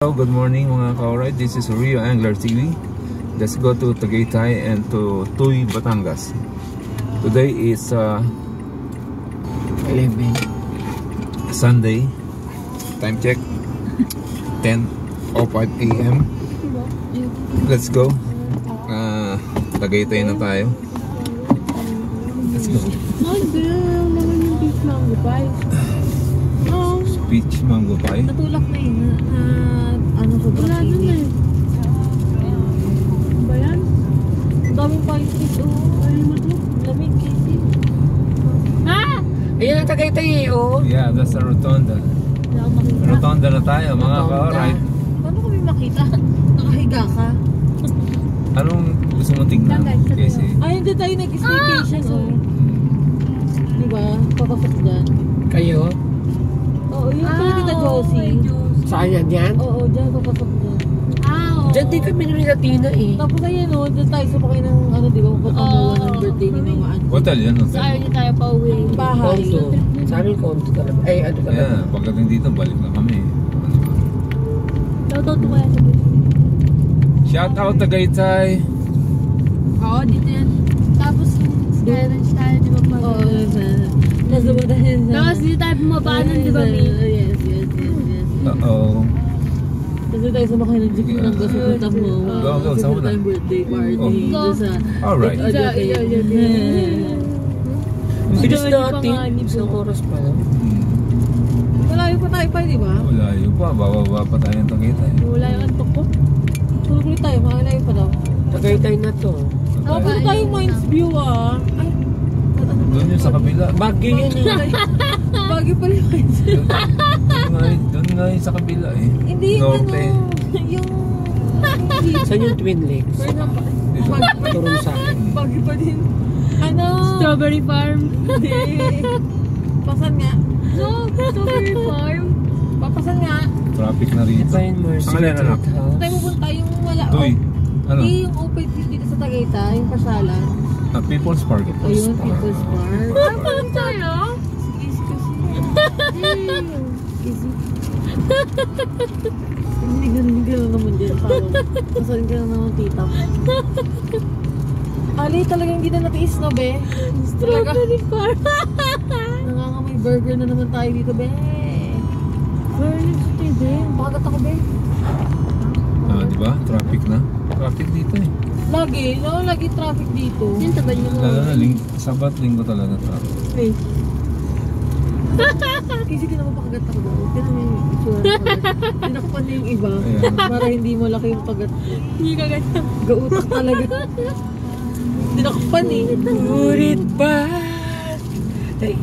Hello, good morning mga ka-alright. This is Rio Angler TV. Let's go to Tagaytay and to Tuy, Batangas. Today is 11 Sunday. Time check 10:05 AM. Let's go. Tagaytay na tayo. Let's go. Peach mango pie. Natulak na yun. Ano ko ba? Wala nun eh. Ano ba yan? Ang daming pie-fish. Ano mo ito? Lamig kasi. Ayan ang Tagaytay eh, oh. Yeah, that's the rotonda. Wala akong makita. Rotonda na tayo mga ka-alright. Paano kami makita? Nakahiga ka? Anong gusto mo tignan? Kasi Ay, hindi tayo nag-staycation oh. Diba? Papasok dyan. Kayo? Oo, yun pala kita Josie. Saan yan? Oo, dyan papasok dyan. Diyan din kami nung Latina eh. Tapos ayan o, dyan tayo sumakay ng ano, di ba? Patunguan ng birthday ni Mama Ann. hotel yan, hotel. Saan hindi tayo pa uwi? Bahay. Konto. Sa amin konto talaga. Ay, ano talaga? Yeah, pagdating dito, balik na kami. Shoutout ko kaya sa Shout out Tagaytay. Oo, dito yan. Tapos, Skyranch tayo, di ba pa? Oo, nasa ba tayo? Tapos dito tayo bumabaanan, di ba, May? Yes. Uh-oh. Kasi tayo sumakay ng jeep ng gasupunta mo. Go, Kasi sa una. tayong birthday party. Oh. Doon sa... Alright. Bilis Hindi natin. pa nga, Isang oras pa lang. Malayo pa tayo pa, di ba? Wala yun pa, bababa pa tayo ng Tagaytay. Wala yung antok ko. Tulog ulit tayo, malayo pa daw. Tagaytay na to. Punta tayong Mines View ah. Ay, Doon yun sa kabila. Bagyo yun eh. bagay pala yung Mines View. Doon nga yun sa kabila eh. Hindi yung Norte. yung... Saan yung Twin Lakes? Dito. Turun sa akin. Bagay pa din. Ano? Strawberry Farm. Hindi. Pasan nga. No, Strawberry Farm. Papasan nga. Traffic na rito. Ito yung Mercy Ang alin, anak? Street House. Tayo pupunta yung wala. Tuy. Ano? Hindi yung open field dito sa Tagaytay, yung pasyalan. People's Park. Ayun, People's Park. Saan pa lang tayo? Easy kasi. Easy. Hindi ganun naman dyan. Pasarin ka na naman tita. Ali, talagang hindi na natiis na, be. Strawberry Farm. Nangangamay burger na naman tayo dito, be. Burger dito, be. Pakagat ako, be. Diba? Traffic na. Traffic dito eh. Lagi, no? Lagi traffic dito. Yung tabal niyo Lalo na Sabat, Linggo talaga traffic. Wait. Kasi di naman pakagat ako daw. Ganun yung itsura ng pakagat. Tinakpan niya yung iba. Ayan. Para hindi malaki yung kagat. Hindi ka ganyan. Gautak talaga. Tinakpan eh. Ulit ba? Ay,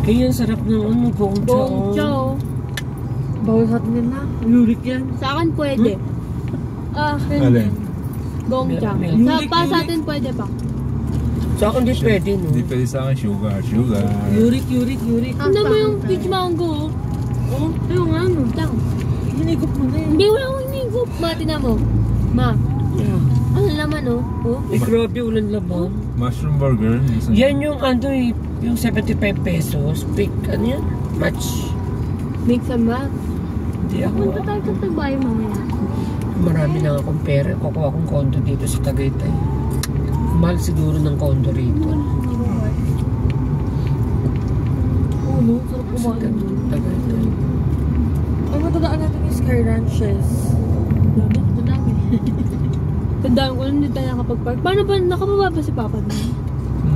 kaya yung sarap ng ano, Bong gongcha. chow. Bawal sa atin yan na. Yurik yan. Sa akin pwede. Alin? Gong chow. Yurik, Sa atin pwede pa. Sa akin di pwede, no? Hindi pwede sa akin sugar. Yurik. Ano mo yung peach mango? Oh, yung ano. Tang. Hinigop mo na yun. Hindi, wala akong hinigup. Ma, tina mo. Ma, Yeah. ano naman oh? Oh? Ay, grabe, ulan laban. Mushroom burger. Yan yung ano eh, yung 75 pesos. Pick, ano yan? Match. Mix and match. Hindi ako. Punta tayo sa Tagbayan mamaya. Marami na akong pera. Kukuha akong kondo dito sa Tagaytay. Mahal siguro ng kondo rito. Ulo, sarap kumain. Tagaytay. Ay, matadaan natin yung Sky Ranches. Madami. Tandaan ko lang hindi tayo nakapag-park. Paano ba nakababa ba si Papa na?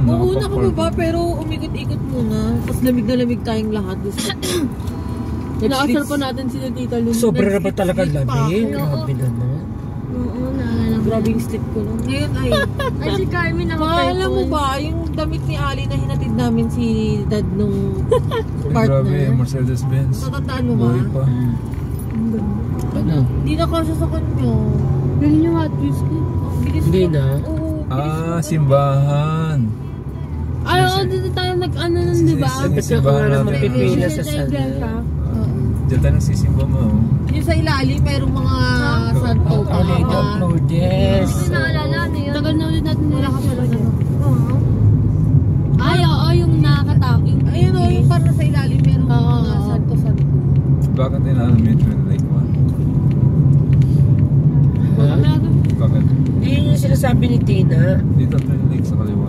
Oo, nakababa pero umikot-ikot muna. Tapos lamig na lamig tayong lahat. Inaasal pa natin si Tita Luna. Sobra na ba talaga Sleep pa. lamig? Oo. Grabe naman. Oo, naalala ko. Grabe yung sleep ko nun. Ngayon ay, Ay, si Carmen alam mo ba, yung damit ni Ali na hinatid namin si dad nung Grabe, partner. Mercedes-Benz. Tatandaan mo ba? Buhay pa. Ano? Hindi na kasya sa kanya. Ganun yung Hot Wheels ko. Bilis Hindi ko. na. Oo, Simbahan. Ay, oo, dito tayo nag-ano nun, di ba? Sisi- Ba't ka Simbahan nga natin. naman pipila sa Sisi- sala? Diyan tayo nagsisimba mo. Yung sa ilalim, merong mga santo pa. Oh, Lady of Lourdes. Hindi naalala ano yun. Tagal na ulit natin nila kasi Oo. Ay, oo, yung nakakataping. Ayun o, yung parang sa ilalim, merong mga santo-santo. Bakit inaano mo yung Twin Lake mo? Ha? Bakit? Yun yung sinasabi ni Tina. Dito Twin Lake sa kaliwa.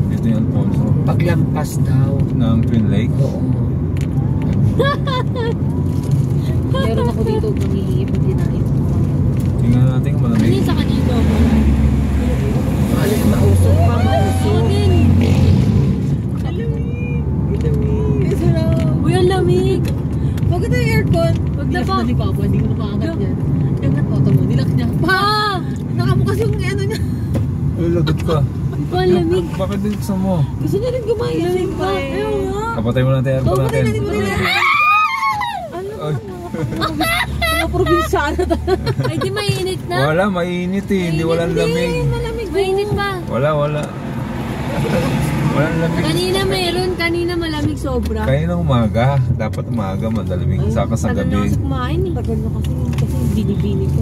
Dito yung Alfonso. Paglampas daw. Ng Twin Lake? Oo. Meron ako dito nangihingi pag dinayo. Tingnan natin kung Ano malamig. yung sa kanito? Ano yung mausok pa, mausok. Lamig! Sarap! Uy, ang lamig. Bakit ang aircon? Wag na Nilak pa. na ni Papa, hindi ko na makaangat yan. Angat mo, tamo, nilak niya. Pa! Nakamu kasi yung ano niya. Ay, lagot ka. Pa, ang lamig. Bakit din gusto mo? Gusto niya rin gumaya. Lamig pa. Ayaw nga. Kapatay mo natin yung aircon natin. Hindi mo nila. Ay, Mga probinsyano talaga. Ay, di mainit na. wala, mainit eh. Hindi walang lamig. Malamig. Mainit pa. Wala. Walang lamig. Kanina meron, kanina malamig sobra. Kanina umaga. Dapat umaga, madalamig. Saka sa Tagal na gabi. kasi kumain eh. Tagal na kasi bini-bini ko.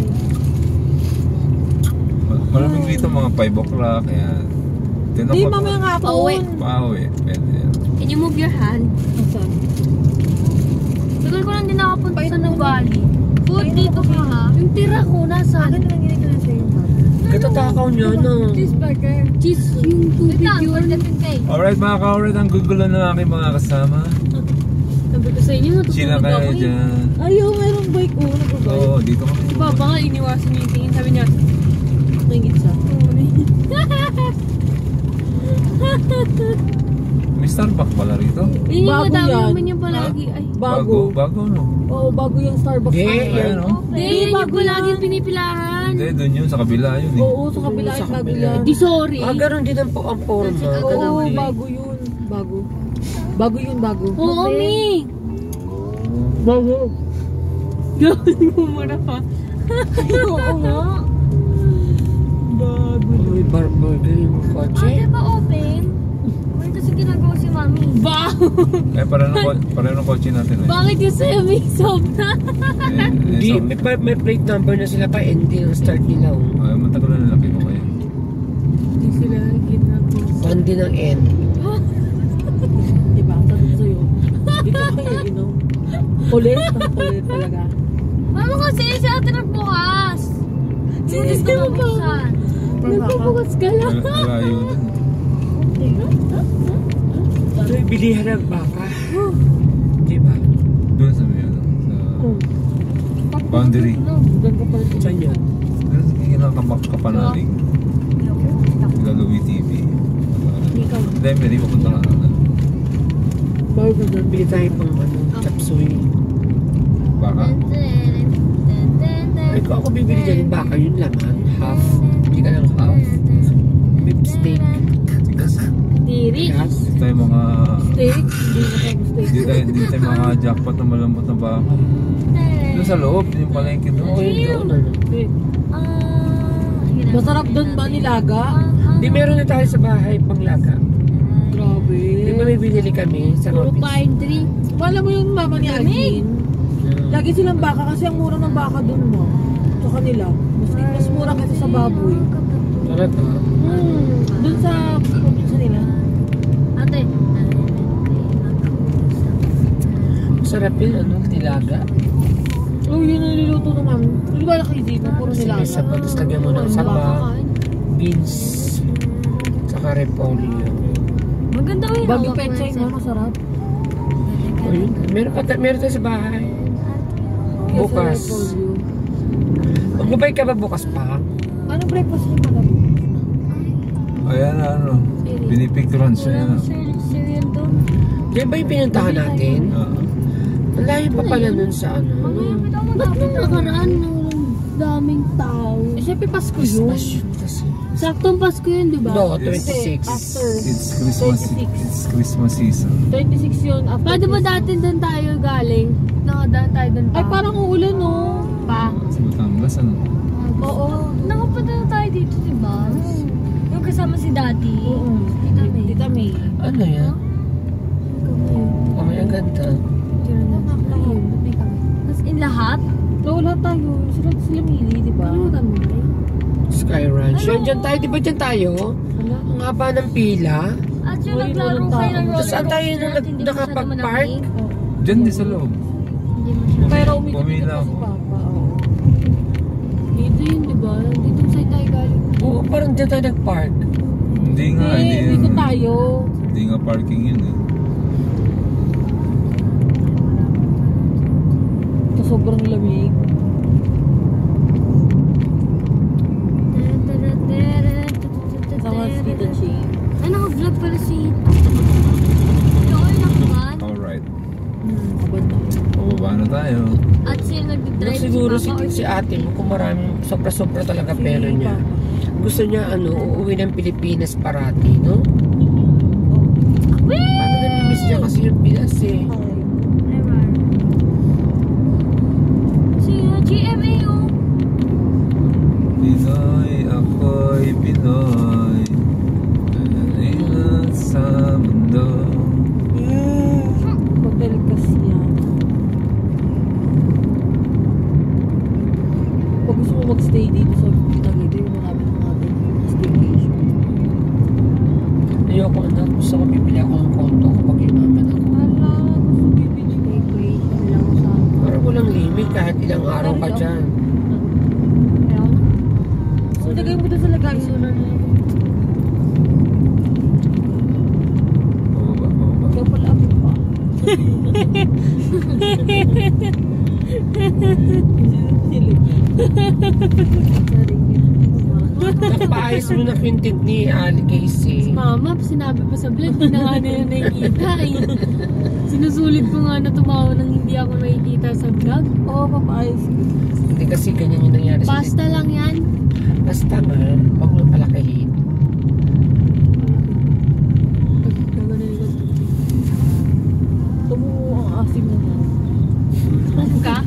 Malamig dito mga 5 o'clock. Kaya, Hindi, mamaya nga po. Pauwi. Pauwi. Pwede yan. Can you move your hand? Saan? Tagal ko lang din nakapunta sa Nuvali. Food dito ka ha. Yung tira ko, nasaan? Ano lang ginagawa sa iyo? Katatakaw niya, no? Cheeseburger. Cheese, yung tubig yun. Alright mga ka-alright, ang gugulo na aking mga kasama. Sabi ko sa inyo, Sina natutulog kayo ako eh. dyan. Ayaw, mayroong bike ko. Nag-bike. Oo, dito kami. Si Papa nga, iniwasan niya yung tingin. Sabi niya, Nangit siya. May Starbucks pala rito. yun yung Bago madami yan. naman yung palagi. Ay, Bago. Bago no? Oo, bago yung Starbucks. Hindi, na yan. Ayan o. hindi, yun yung bago palagi yan. pinipilahan. Hindi, dun yun, sa kabila yun eh. Oo, sa kabila Sa yung bago kabila. yan. Di sorry. Ah, ganun din ang forma. Oo, bago yun. Bago. Bago yun, bago. Oo, Mi. Bago. Gawin mo muna pa. Oo nga. Bago. May burger yung kotse. Ate ba open? May kasi ginagawa si Mami. Ba? Eh, pareho ng kotse natin eh. Bakit yung sa'yo may sobra? Hindi, may plate number na sila pa, hindi ang start nila. Oh. Ay, matagal na nalaki ko kayo. Hindi sila ginagawa. Pandi ng N. Diba? Tanong sa'yo. Dito kayo, Kulit? Ang kulit talaga. Mama kasi si ate nagbukas. Sinis na mabuksan. Nagpabukas ka lang. Malayo dun. Ito yung bilihan ng baka. Diba? Doon sa may ano, sa boundary. Doon ka pala. Saan yun? Doon sa kinakapanaling. Sila Louie TV. Ikaw. Hindi, may papunta ka na. Bago ka doon, bili tayo pang chapsuy. Baka? Ay, kung ako bibili dyan yung baka, yun laman. Half. Hindi ka lang half. Beef steak. Tigas. Diri. Yes. Hindi tayo mga... Steak? Hindi na tayo steak. Hindi tayo mga jackpot na malambot na baka. Doon sa loob, yung palengke doon. Okay, doon ano. Steak. Masarap doon ba nilaga? Di meron na tayo sa bahay panglaga. Grabe. Di ba may binili kami sa Puro Robis? pine tree. Alam mo yung mama ni Agin? Lagi silang baka kasi ang mura ng baka doon mo. Sa kanila. Mas mura kasi sa baboy. Talaga? Doon sa probinsya nila. Ate. Sarap yun, ano? Nilaga. Oh, yun ang niluto ng mami. Hindi ba kayo dito? Puro Sige, nilaga. sabaw. Tapos lagyan mo ng sabaw, beans, saka repolyo. Maganda ko yung Babi hawak pechay mo, nga, masarap. O yun, meron tayo sa bahay. Bukas. Magbabay ka ba bukas pa? Anong breakfast niyo pala? Ayan na ano. Pinipicturan siya. Walang Yan. cereal doon. Yan ba yung pinuntahan natin? Ang layo pa pala nun sa ano. Ba't nung nakaraan daming tao? Eh, syempre Pasko yun. Christmas yun kasi. Saktong Pasko yun, di ba? No, Yes. 26. After. It's Christmas. 26. It's Christmas season. 26 yun. After Pwede ba Christmas. dati doon tayo galing? Nakadaan tayo doon pa. Ay, parang uulan, no? pa. Sa Batangas, ano? Oo. Nakapunta na tayo dito, di ba? Yung kasama si Daddy. Oo. Tita May. Tita May. Ano yan? Oh, ang ganda. Tapos in lahat? So, lahat tayo. Sila Mili, di ba? Ano kami? Sky Ranch. Yan, dyan tayo. Di ba dyan tayo? Wala. Ang haba ng pila. At yung Uy, naglaro walang kayo tao. ng roller Tapos saan tayo coaster, na hindi nakapag-park? masyado malamig. Diyan din sa loob. Hindi masyado. Pero umikot Pumila si ako. Papa. Oo. Dito yun, di ba? Dito side tayo galing. Oo, parang dyan tayo nag-park. Hindi nga, Umikot tayo. Hindi nga parking yun eh. Ito sobrang lamig. Sama si Tita Ching. Ay, naka-vlog pala si Joel naman. Alright. Abad na. Pababa na tayo. At siya nag-drive Siguro si, Papa or si ate mo, kung maraming sobra-sobra talaga pera niya. Gusto niya uuwi ng Pilipinas parati, no? Paano nami-miss niya kasi yung Pinas eh. Si GMA oh. Pinoy, ako'y Pinoy. Kanina sa mundo. Hotel kasi yan. Pag gusto mo mag-stay dito sa Tagaytay, yung marami ng mga staycation. Ayoko na, gusto ko bibili ako ng kondo kapag yumaman ako. Hala, gusto bibili staycation lang sa... Parang walang limit kahit ilang araw ka dyan. So, lagay mo doon sa lagay. Pababa. Ikaw pala ako pa. Nagpaayos mo na content ni Ali Casey. Mama, sinabi pa sa vlog, hindi na nga nila nakikita eh. Sinusulit ko nga na tumawa nang hindi ako nakikita sa vlog. Oo, papaayos. Hindi kasi ganyan yung nangyari sa Pasta lang yan. Basta nga, huwag mo palakihin. Tumuo ang asim na na. Ka?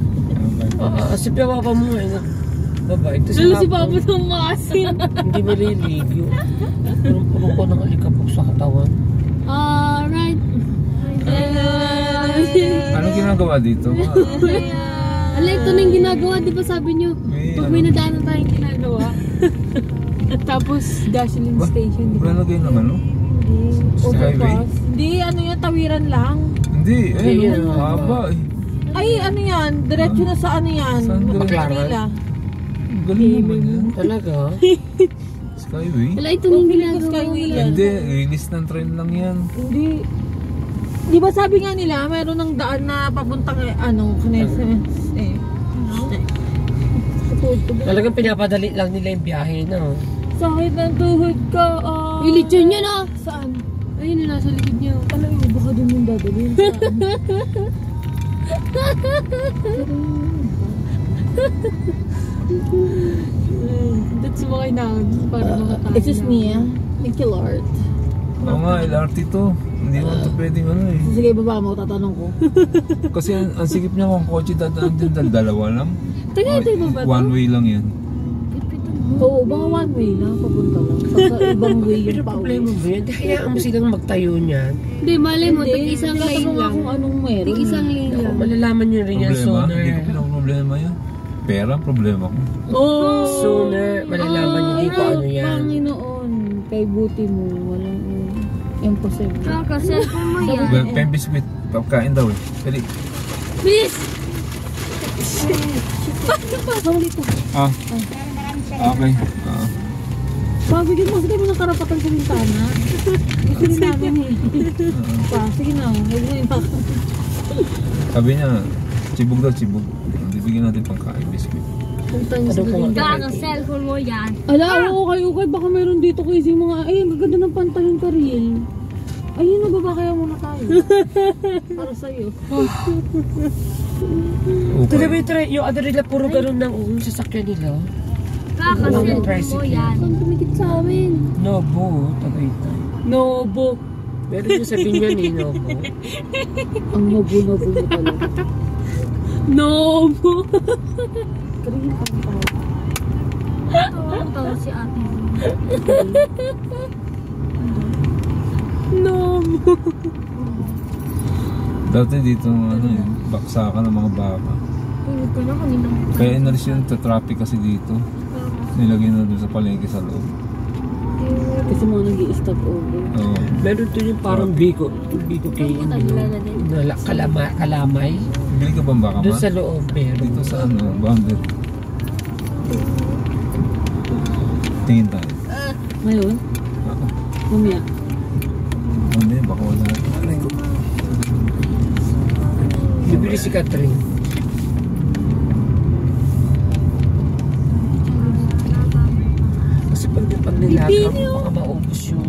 Si Papa mo eh. Baba, ito Lalo si Papa itong maasin. Hindi maliligo. Purong ko ng alikabok sa katawan. Alright. Ano ginagawa dito? Ala, ito na yung ginagawa. Di ba sabi nyo? Pag may nadaanan tayong ginagawa. Tapos, gasoline station. Di ba? Wala lagay ng ano? Overpass. Hindi, ano yan, tawiran lang. Hindi, Hindi, ayun, ano, haba eh. Ay, ano yan, diretso na sa ano yan. Saan diretso? Manila. Galing naman yan. Talaga? Skyway? Ala, ito na yung Pumili ko ginagawa. Skyway yan. Hindi, release ng train lang yan. Hindi. Di ba sabi nga nila, mayroon ng daan na papuntang Knesset. Talagang pinapadali lang nila yung biyahe, no? Sakit ng tuhod ka. Yung lechon yun ah. Saan? Ayun na, nasa likod niyo. Alam mo, baka doon yung dadalhin. Saan? That's why na para makatayo. It's just me, ah. Thank you, Lord. Oo nga, LRT to. Hindi mo ito pwedeng ano eh. Sige, baba mo, tatanong ko. Kasi ang sikip niya kung kotse dadaan din, dalawa lang. Tagaytay ba ba ito? One way lang yan. Oo, baka one way na, papunta lang. Sa ibang way Pero yung pauwi. problema mo yun, hayaan mo silang magtayo niyan. Hindi, malay mo, tig-isang lane Tinatanong lang. kung anong meron. Tig-isang lane Ako, lang. malalaman nyo rin yan Problema? Hindi ko sooner. pinaproblema yan. Pera, problema ko. Oh! Sooner, malalaman nyo din kung ano yan. Panginoon, kay buti mo, walang imposible. Kaka, cellphone mo yan. Well, pembiscuit, pagkain daw eh. Pwede. Bilis! Pasok dito. Ah. Okay. Ah. Pabigyan mo, sige mo ng karapatan sa bintana. Gusto rin namin eh. Sige na, huwag mo yung Sabi niya, chibog daw, chibog. Bibigyan natin pangkain, biscuit. Kaka, cellphone mo yan. Ala, okay, baka meron dito kasi mga, ay, ang gaganda ng pantalon ka, Riel. Ayun, nababa kaya muna tayo. Para sa'yo. Talaga yung ano nila, puro ganun ng sasakyan nila. Kaka, Walang cellphone mo tricycle. yan. Saan tumikit sa amin? Nobo, Tagaytay. Nobo. Meron yung sabihin niya ni Nobo. Ang nobo-nobo mo talaga. Nobo! Karihin pa ng tao. Ang tawa si ate. Nobo. Dati dito, ano eh, baksakan ng mga baka. Huwag ka na kanina. Kaya inalis yun sa traffic kasi dito. Nilagay na doon sa palengke sa loob. Kasi mga nag-i-stop over. Oo. Meron to yung parang Biko kay kalamay. Bili ka bang baka Doon ma? sa loob, meron. Dito sa ano, boundary. Tingin tayo. Ngayon? Ako. Mamaya. Hindi, baka wala. Aray ko. Bibili si Catherine. Kasi pag nilagaw, baka maubos yung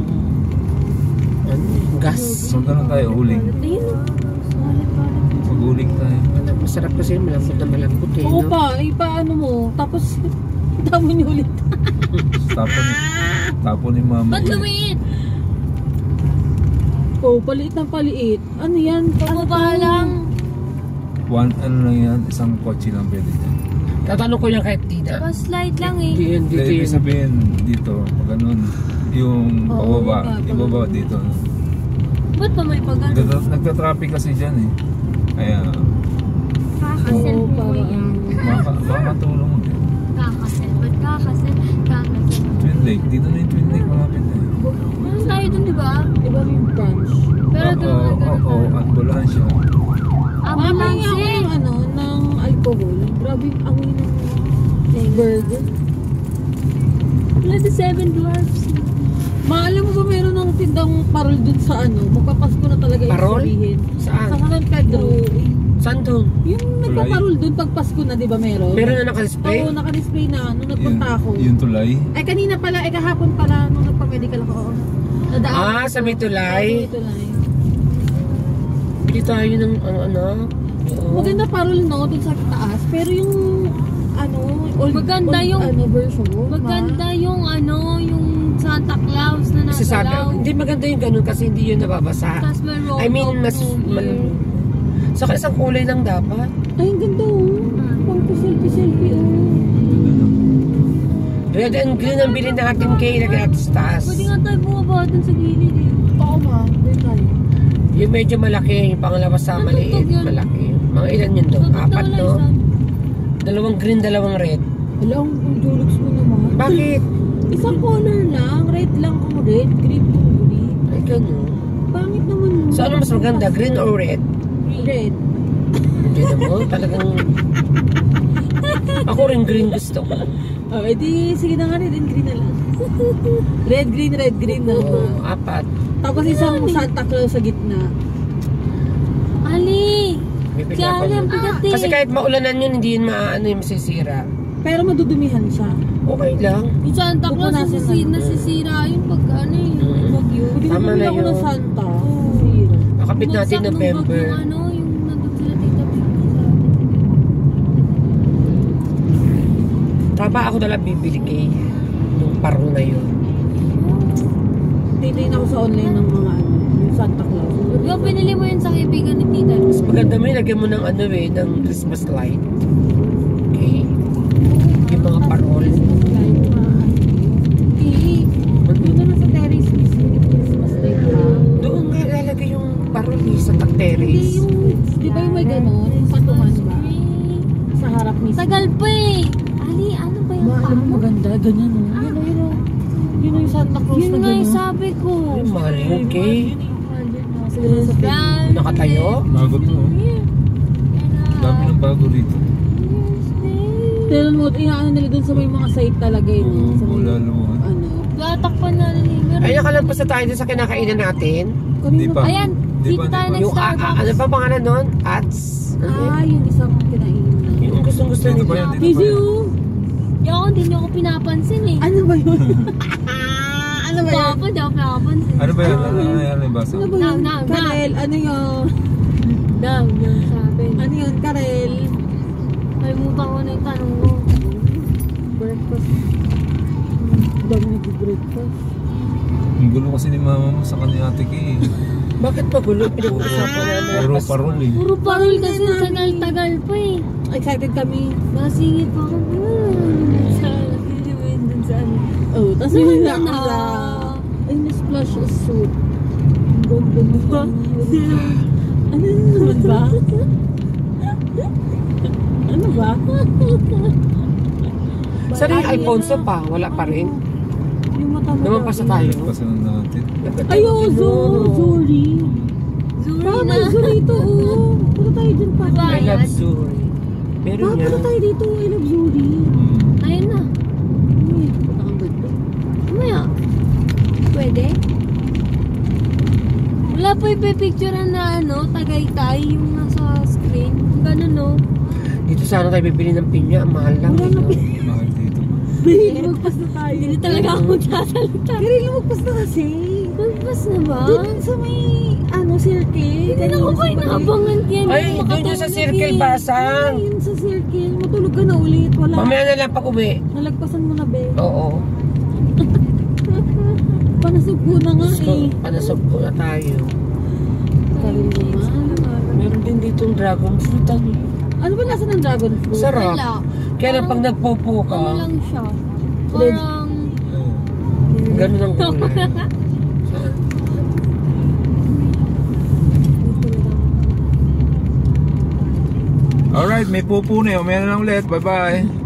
gas. Magkano tayo huling? Ayun. Mag-huling tayo. Masarap kasi malambot na malambot eh. Oo No? pa, ipaano mo. Tapos, tamo niyo ulit. Tapon ni mama. Ba't lumiit? Oo, paliit ng paliit. Ano yan? Pababa lang. One, ano lang yan, isang kotse lang pwede dyan. Tatanong ko yan kahit Tida. Pa-slide lang eh. Hindi yun, dito Ibig yun. sabihin dito, pag ganun, yung Oo, pababa, yun nga, ibaba pababa. dito. Ba't pa may pagano? Nagta-traffic kasi dyan eh. Kaya, Kakasel Oo, po parang- yan. makatulong mo din. Kakasel. Ba't kakasel? Kakasel. Twin Lake, dito na yung Twin Lake, malapit na eh. Meron tayo dun, di ba? Iba yung branch. Pero doon Oo, ambulansya. ambulance Mamaya eh. yung ano, ng alcohol. Grabe yung amoy ng burger. Wala the 7 dwarfs. Maalam mo ba meron ng tindang parol dun sa ano? Magpapasko na talaga ibig Parol? sabihin. Saan? Sa San Pedro. Saan doon? Yung nagpaparol dun pag Pasko na, di ba meron? Meron na naka-display? Oo, naka-display na nung nagpunta ako. Yung tulay. Ay, kanina pala, ay kahapon pala nung nagpa-medical ako. Nadaan. Sa may tulay. Sa may tulay. Bili tayo ng ano. Oo. Maganda parol no, dun sa taas. Pero yung ano, Maganda yung- ano, version. Maganda yung ano, yung Santa Claus na Kasi sabi, nagalaw. hindi maganda yung ganun kasi hindi yun nababasa. Tapos may road I mean, mas saka isang kulay lang dapat. Ay, ang ganda oh. Pang selfie oh. Red and green ang bilhin natin kay lagyan natin sa taas. Pwede nga tayo bumaba dun sa gilid eh. Oo ma, doon tayo. Yung medyo malaki, yung pangalawa sa Ano maliit, tugtog yun? malaki. Mga ilan yun doon? Tutok na 4 wala no? isa. Dalawang green, dalawang red. Wala, ang dulugs mo naman. Bakit? Isang color lang, red lang kung red, green kung green. Ay ganun. Pangit naman yun. So ano mas maganda, green or red? Red. Hindi naman, talagang... Ako rin green gusto ko. Oh, edi sige na nga red and green na lang. Red, green na. Oo, 4. Tapos isang Santa Claus sa gitna. Ali! Bibigyan Kaya ko alam, yun. bigat eh. Kasi kahit maulanan yun, hindi yun maano yung masisira. Pero madudumihan siya. Okay lang. Yung Santa Claus Pupunasan na. nasisira yun pag ano eh, Mm. bagyo. Hindi Tama bumili na ako yun. ng Santa. Zero. Nakapit natin Bumagsak nung November. bagyong ano, yung nandun sila Tita Vicky sa atin. Tama ako nalang bibili kay nung paro na yun. Titingin ako sa online ng mga ano, yung Santa Claus. Yung pinili mo yun sa kaibigan ni Tita. Mas maganda mo yun, lagyan mo ng ano eh, ng Christmas light. Okay? Yung mga parol. Dito na sa terrace mismo yung Christmas light ha. Doon nga lalagay yung parol eh, sa Hindi terrace. yung, di ba yung may gano'n? Yung patungan ba? Sa harap mismo. Tagal pa eh. Ali, ano ba yung Alam mo maganda, ganyan o. Yun o yung Santa Claus Yun na nga yung gano'n. sabi ko. Ay, mahal yun, kay. Siguro sa Yan. Nakatayo? Bago to. Oh. Dami ng bago rito. Pero mo, inaano nila dun sa may mga site talaga yun. Oo, Sa may, lalo. ano. Tatakpan na rin eh. Ay, nakalampas na tayo dun sa kinakainan natin. Di pa. Ayan, Di dito pa, tayo di pa. next Yung, Starbucks. ano ba pangalan nun? Ats? Ah, yung isang kinainan. Yung gustong-gusto Dito ba nila. yan? Dito Easy ba yan? oh. Yung ako, hindi niyo ako pinapansin eh. Ano ba yun? Ano ba yun? Papa, di ako pinapansin. Ano ba yan? Ano yan yung basa? Ano ba yun? Now. Karel, ano yun? Daw, yung sabi. Ano yun, Karel? Kalimutan ko na yung tanong ko. Breakfast. Dami nag-breakfast. Ang gulo kasi ni mama mo sa kanya ate Kay. Bakit magulo? Pinag-uusapan namin. Puro parol eh. Puro parol kasi tagal-tagal pa eh. Excited kami. Nasingit pa ako. Sa dun sa ano. Oh, tapos Ano yun na? na. Ay, na-splash a soup. Ganda mo ba? Ano naman ba? Ano ba? Saan yung Alfonso pa? Wala pa rin. Yung mata mo. Naman pa sa tayo. Pasanan natin. Ay, oh, sorry. Zuri Baka na. may zoo dito, oh. Punta tayo dyan pa. Diba? I love Zuri. Meron Baka yan. punta tayo dito, I love Zuri. Ayun na. Uy, punta kang ganda. Mamaya. Pwede? Wala po ipipicturean na Tagaytay yung nasa screen. Ganun no. Dito sana tayo bibili ng pinya. Ang mahal lang. Wala na, Mahal dito. Babe, magpas na tayo. Hindi talaga ako magsasalita. Karil, magpas na kasi. Magpas na ba? Doon sa may, circle. Hindi na ko ba inaabangan yan? Ay, doon yun sa circle basang. Yun sa circle. Matulog ka na ulit. Wala. Mamaya na lang pag uwi. Nalagpasan mo na, be. Oo. Panasugpo na nga So, eh. panasok po na tayo. Karil naman. Meron din ditong dragon fruit. Ano ba nasa ng dragon fruit? Sarap. Wala. Kaya lang pag nagpupo ka, Ano lang siya? Parang... ganun ang kulay. Alright, may pupo na yun. Umaya na lang ulit. Bye-bye.